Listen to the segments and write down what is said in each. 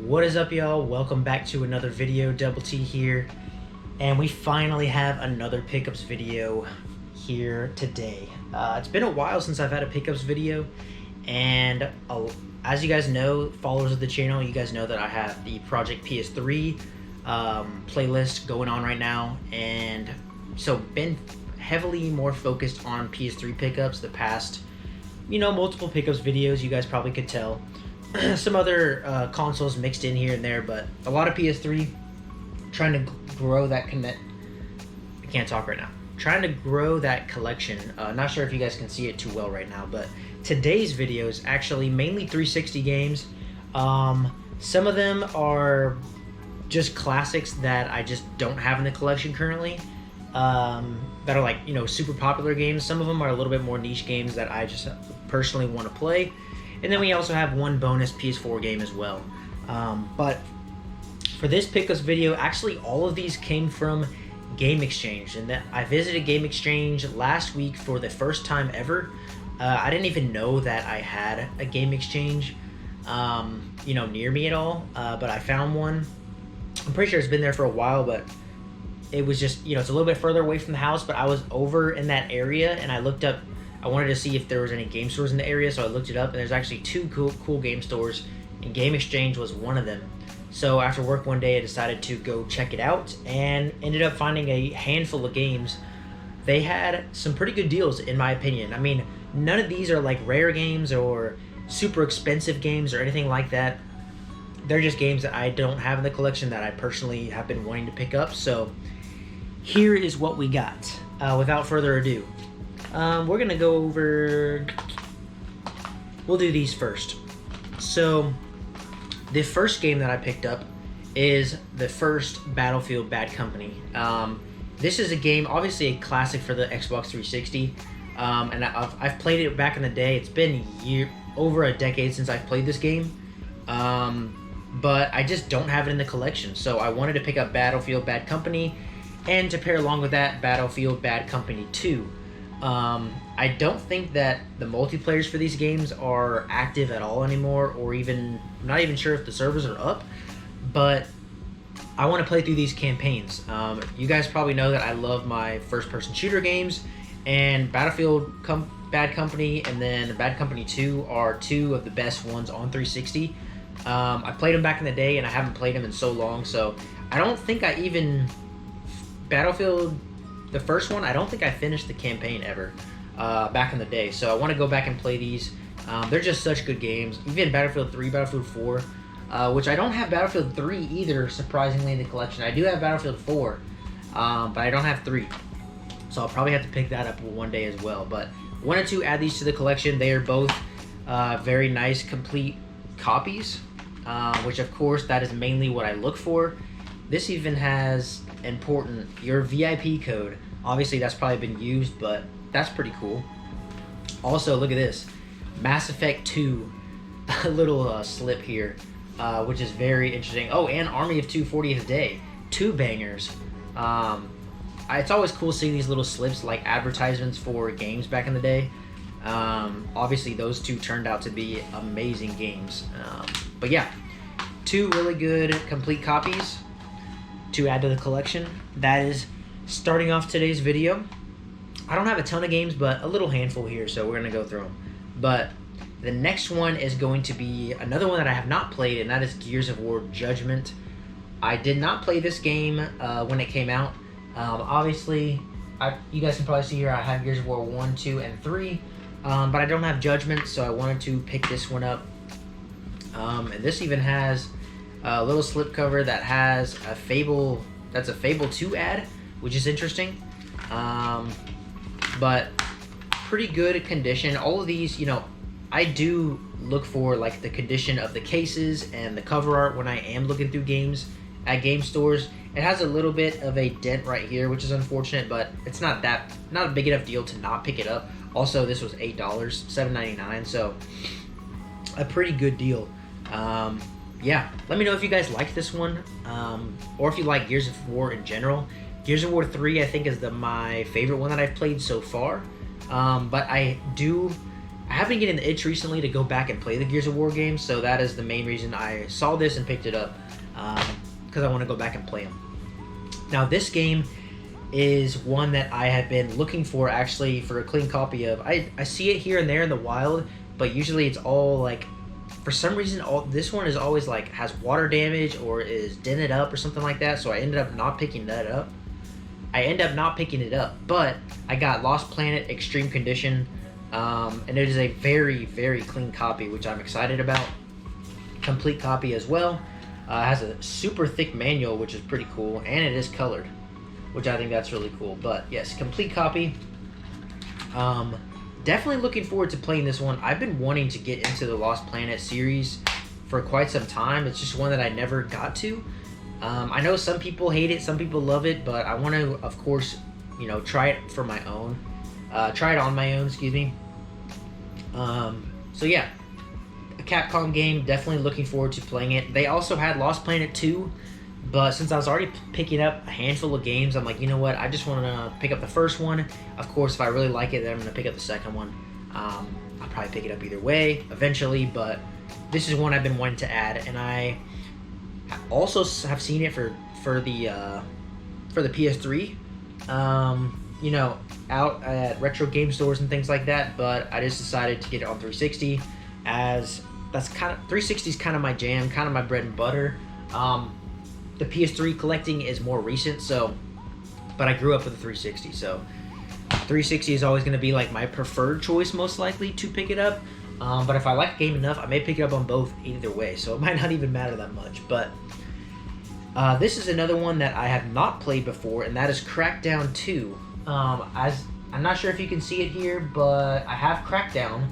What is up, y'all? Welcome back to another video. Double T here, and we finally have another pickups video here today. It's been a while since I've had a pickups video, and as you guys know, followers of the channel, you guys know that I have the Project PS3 playlist going on right now, and so been heavily more focused on PS3 pickups the past, multiple pickups videos. You guys probably could tell. Some other consoles mixed in here and there, but a lot of PS3. Trying to grow that I can't talk right now. Trying to grow that collection. Not sure if you guys can see it too well right now, but today's video is actually mainly 360 games. Some of them are just classics that I just don't have in the collection currently. That are like, super popular games. Some of them are a little bit more niche games that I just personally want to play. And then we also have one bonus PS4 game as well. But for this pickups video, actually all of these came from Game Exchange. And I visited Game Exchange last week for the first time ever. I didn't even know that I had a Game Exchange, near me at all. But I found one. I'm pretty sure it's been there for a while, but it was just, it's a little bit further away from the house. But I was over in that area and I looked up. I wanted to see if there was any game stores in the area, so I looked it up, and there's actually two cool game stores, and Game Exchange was one of them. So after work one day, I decided to go check it out, and ended up finding a handful of games. They had some pretty good deals, in my opinion. I mean, none of these are like rare games or super expensive games or anything like that. They're just games that I don't have in the collection that I personally have been wanting to pick up. So here is what we got. Without further ado. We're gonna go over, we'll do these first. So the first game that I picked up is the first Battlefield Bad Company. This is a game, obviously a classic for the Xbox 360, and I've played it back in the day. It's been over a decade since I've played this game, but I just don't have it in the collection. So I wanted to pick up Battlefield Bad Company, and to pair along with that, Battlefield Bad Company 2. I don't think that the multiplayers for these games are active at all anymore, or I'm not even sure if the servers are up, but I want to play through these campaigns. You guys probably know that I love my first-person shooter games, and Battlefield Bad Company and then Bad Company 2 are two of the best ones on 360. I played them back in the day, and I haven't played them in so long, so I don't think Battlefield, the first one, I don't think I finished the campaign ever back in the day. So I want to go back and play these. They're just such good games. Even Battlefield 3, Battlefield 4, which I don't have Battlefield 3 either, surprisingly, in the collection. I do have Battlefield 4, but I don't have 3. So I'll probably have to pick that up one day as well. But wanted to add these to the collection. They are both very nice, complete copies, which, of course, that is mainly what I look for. This even has your VIP code. Obviously that's probably been used, but that's pretty cool. Also, look at this Mass Effect 2 a little slip here, which is very interesting. Oh, and Army of 240th Day, two bangers. It's always cool seeing these little slips like advertisements for games back in the day. Obviously those two turned out to be amazing games, but yeah, two really good complete copies to add to the collection. That is starting off today's video. I don't have a ton of games, but a little handful here, so we're gonna go through them. But the next one is going to be another one that I have not played, and that is Gears of War Judgment. I did not play this game when it came out. Obviously, you guys can probably see here I have Gears of War 1, 2, and 3, but I don't have Judgment, so I wanted to pick this one up. And this even has a little slipcover that has a Fable 2 ad, which is interesting. But pretty good condition. All of these, I do look for like the condition of the cases and the cover art when I am looking through games at game stores. It has a little bit of a dent right here, which is unfortunate, but it's not a big enough deal to not pick it up. Also, this was $8, $7.99, so a pretty good deal. Yeah, let me know if you guys like this one, or if you like Gears of War in general. Gears of War 3, I think, is my favorite one that I've played so far. But I have been getting the itch recently to go back and play the Gears of War games, so that is the main reason I saw this and picked it up, because I want to go back and play them. Now this game is one that I have been looking for actually for a clean copy of. I see it here and there in the wild, but usually it's all like, for some reason, this one is always like has water damage or is dented up or something like that, so I ended up not picking that up. But I got Lost Planet Extreme Condition, and it is a very, very clean copy, which I'm excited about. Complete copy as well. It has a super thick manual, which is pretty cool, and it is colored, which I think that's really cool. But yes, complete copy. Definitely looking forward to playing this one. I've been wanting to get into the Lost Planet series for quite some time. It's just one that I never got to. I know some people hate it, some people love it, but I want to, of course, you know, try it for my own. Try it on my own, excuse me. So yeah, a Capcom game, definitely looking forward to playing it. They also had Lost Planet 2, but since I was already picking up a handful of games, I'm like, you know what, I just want to pick up the first one. Of course, if I really like it, then I'm going to pick up the second one. I'll probably pick it up either way eventually, but this is one I've been wanting to add, and I also have seen it for the PS3, you know, out at retro game stores and things like that, but I just decided to get it on 360, as that's kind of 360 is kind of my jam, kind of my bread and butter. The PS3 collecting is more recent, so, but I grew up with the 360, so 360 is always going to be like my preferred choice, most likely, to pick it up. But if I like a game enough, I may pick it up on both either way, so it might not even matter that much. But this is another one that I have not played before, and that is Crackdown 2. As I'm not sure if you can see it here, but I have Crackdown,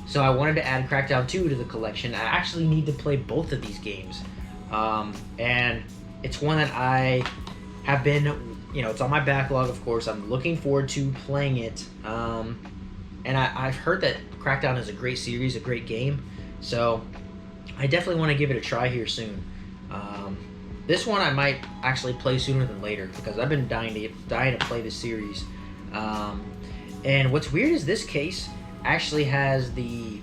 so I wanted to add Crackdown 2 to the collection. I actually need to play both of these games, and it's one that I have been, you know, it's on my backlog, of course. I'm looking forward to playing it, and I've heard that Crackdown is a great series, a great game, so I definitely want to give it a try here soon. This one I might actually play sooner than later, because I've been dying to play this series. And what's weird is this case actually has the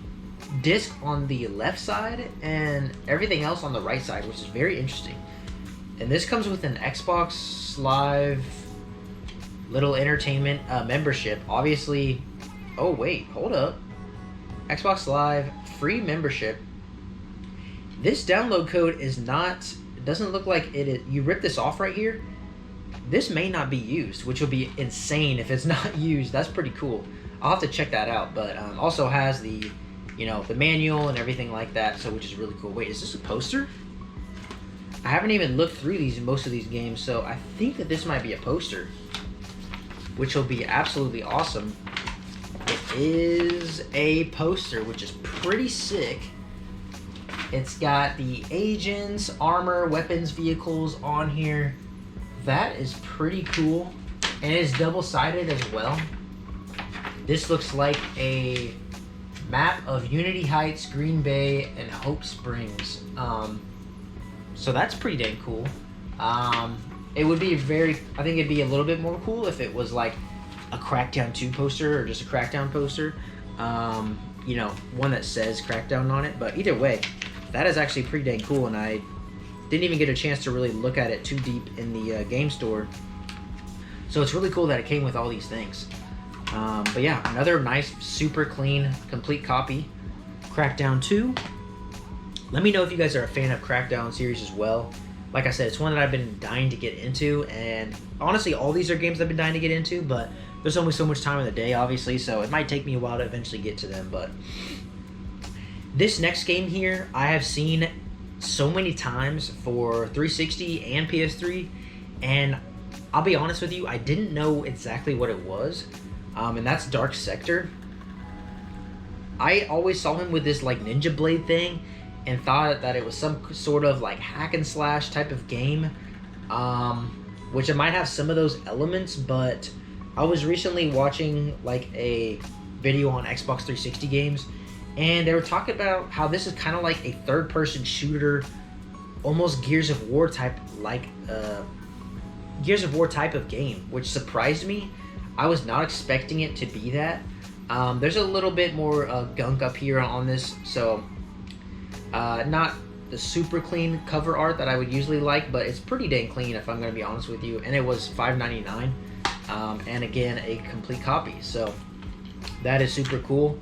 disc on the left side and everything else on the right side, which is very interesting. And this comes with an Xbox Live little entertainment membership. Obviously, oh wait, hold up. Xbox Live free membership. This download code is not, it doesn't look like it is, you rip this off right here. This may not be used, which will be insane if it's not used. That's pretty cool. I'll have to check that out, but also has the, you know, the manual and everything like that, so which is really cool. Wait, is this a poster? I haven't even looked through most of these games, so I think that this might be a poster, which will be absolutely awesome. It is a poster, which is pretty sick. It's got the agents, armor, weapons, vehicles on here. That is pretty cool, and it is double-sided as well. This looks like a map of Unity Heights, Green Bay, and Hope Springs. So that's pretty dang cool. It would be I think it'd be a little bit more cool if it was like a Crackdown 2 poster or just a Crackdown poster. You know, one that says Crackdown on it. But either way, that is actually pretty dang cool, and I didn't even get a chance to really look at it too deep in the game store. So it's really cool that it came with all these things. But yeah, another nice, super clean, complete copy. Crackdown 2. Let me know if you guys are a fan of Crackdown series as well. Like I said, it's one that I've been dying to get into, and honestly, all these are games I've been dying to get into, but there's only so much time in the day, obviously, so it might take me a while to eventually get to them. But this next game here, I have seen so many times for 360 and PS3, and I'll be honest with you, I didn't know exactly what it was, and that's Dark Sector. I always saw him with this like ninja blade thing, and thought that it was some sort of like hack and slash type of game, which it might have some of those elements, but I was recently watching like a video on Xbox 360 games, and they were talking about how this is kind of like a third-person shooter, almost Gears of War type, like Gears of War type of game, which surprised me. I was not expecting it to be that. There's a little bit more gunk up here on this, so not the super clean cover art that I would usually like, but it's pretty dang clean if I'm going to be honest with you, and it was $5.99, and again, a complete copy, so that is super cool.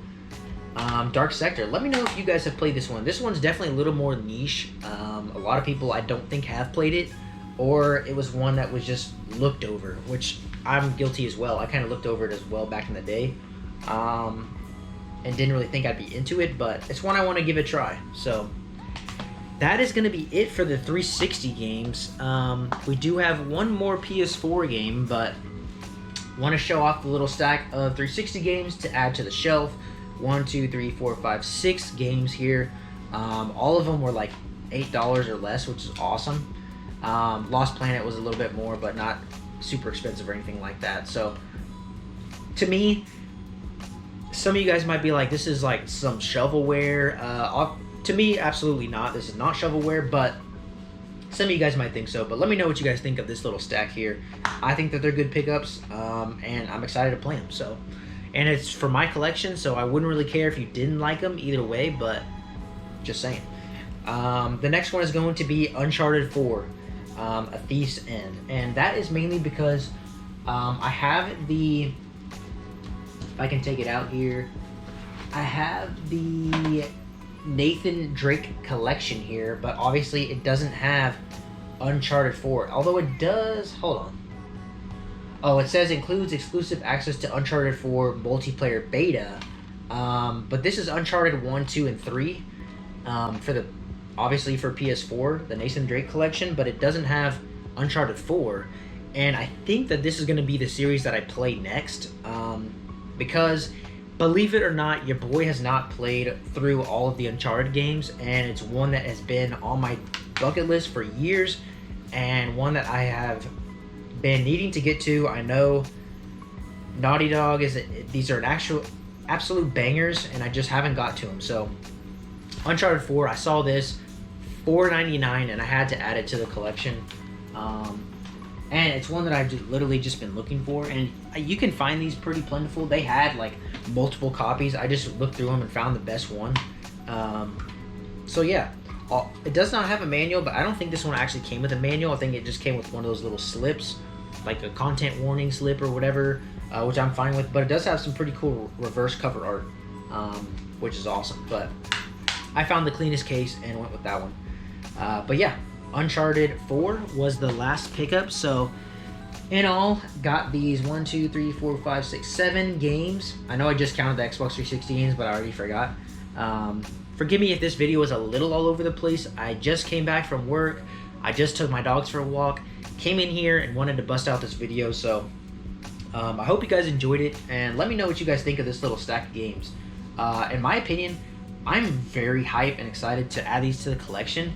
Dark Sector, let me know if you guys have played this one. This one's definitely a little more niche. A lot of people I don't think have played it, or it was one that was just looked over, which I'm guilty as well. I kind of looked over it as well back in the day, and didn't really think I'd be into it, but it's one I want to give a try. So that is going to be it for the 360 games. We do have one more PS4 game, but want to show off the little stack of 360 games to add to the shelf. 1, 2, 3, 4, 5, 6 games here. All of them were like $8 or less, which is awesome. Lost Planet was a little bit more, but not super expensive or anything like that. So to me, some of you guys might be like, this is like some shovelware. To me, absolutely not. This is not shovelware, but some of you guys might think so. But let me know what you guys think of this little stack here. I think that they're good pickups, and I'm excited to play them. So, and it's for my collection, so I wouldn't really care if you didn't like them either way, but just saying. The next one is going to be Uncharted 4, A Thief's End. And that is mainly because I have the, if I can take it out here, I have the Nathan Drake collection here, but obviously it doesn't have Uncharted 4, although it does, hold on. Oh, it says includes exclusive access to Uncharted 4 multiplayer beta, but this is Uncharted 1, 2, and 3 for the, obviously for PS4, the Nathan Drake collection, but it doesn't have Uncharted 4, and I think that this is going to be the series that I play next, because believe it or not, your boy has not played through all of the Uncharted games, and it's one that has been on my bucket list for years, and one that I have been needing to get to. I know Naughty Dog these are absolute bangers, and I just haven't got to them. So Uncharted 4, I saw this $4.99, and I had to add it to the collection. And it's one that I've literally just been looking for, and you can find these pretty plentiful. They had like multiple copies. I just looked through them and found the best one. So yeah, it does not have a manual, but I don't think this one actually came with a manual. I think it just came with one of those little slips, like a content warning slip or whatever, which I'm fine with. But it does have some pretty cool reverse cover art, which is awesome. But I found the cleanest case and went with that one. But yeah, Uncharted 4 was the last pickup. So in all, got these 1, 2, 3, 4, 5, 6, 7 games. I know I just counted the Xbox 360 games, but I already forgot. Forgive me if this video is a little all over the place. I just came back from work. I just took my dogs for a walk, came in here and wanted to bust out this video. So I hope you guys enjoyed it, and let me know what you guys think of this little stack of games. In my opinion, I'm very hyped and excited to add these to the collection.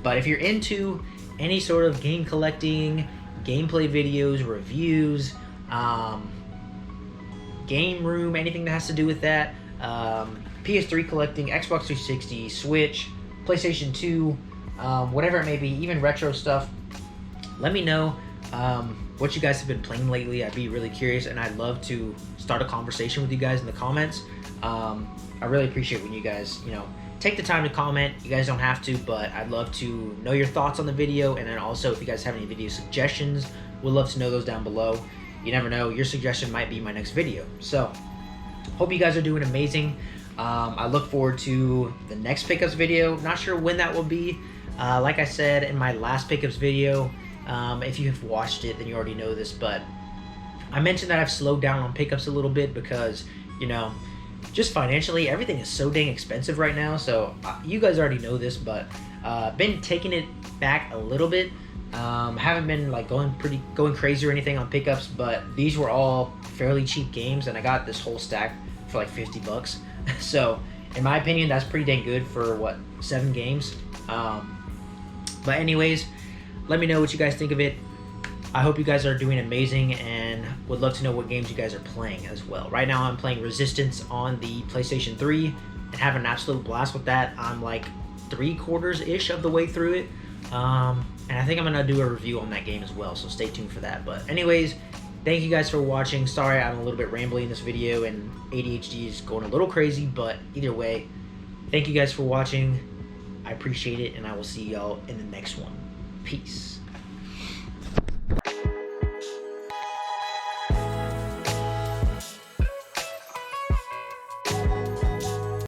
But if you're into any sort of game collecting, gameplay videos, reviews, game room, anything that has to do with that, PS3 collecting, Xbox 360, Switch, PlayStation 2, whatever it may be, even retro stuff, let me know what you guys have been playing lately. I'd be really curious, and I'd love to start a conversation with you guys in the comments. I really appreciate when you guys, take the time to comment. You guys don't have to, but I'd love to know your thoughts on the video, and then also if you guys have any video suggestions, we'd love to know those down below. You never know, your suggestion might be my next video. So, hope you guys are doing amazing. I look forward to the next pickups video. Not sure when that will be. Like I said in my last pickups video, if you have watched it, then you already know this, but I mentioned that I've slowed down on pickups a little bit because, just financially, everything is so dang expensive right now. So you guys already know this, but been taking it back a little bit. Haven't been like going crazy or anything on pickups, but these were all fairly cheap games, and I got this whole stack for like 50 bucks. So in my opinion, that's pretty dang good for what, 7 games. But anyways, let me know what you guys think of it. I hope you guys are doing amazing, and would love to know what games you guys are playing as well. Right now I'm playing Resistance on the PlayStation 3 and having an absolute blast with that. I'm like 3/4-ish of the way through it. And I think I'm gonna do a review on that game as well, so stay tuned for that. But anyways, Thank you guys for watching. Sorry I'm a little bit rambling in this video and ADHD is going a little crazy, but either way, thank you guys for watching. I appreciate it, and I will see y'all in the next one. Peace.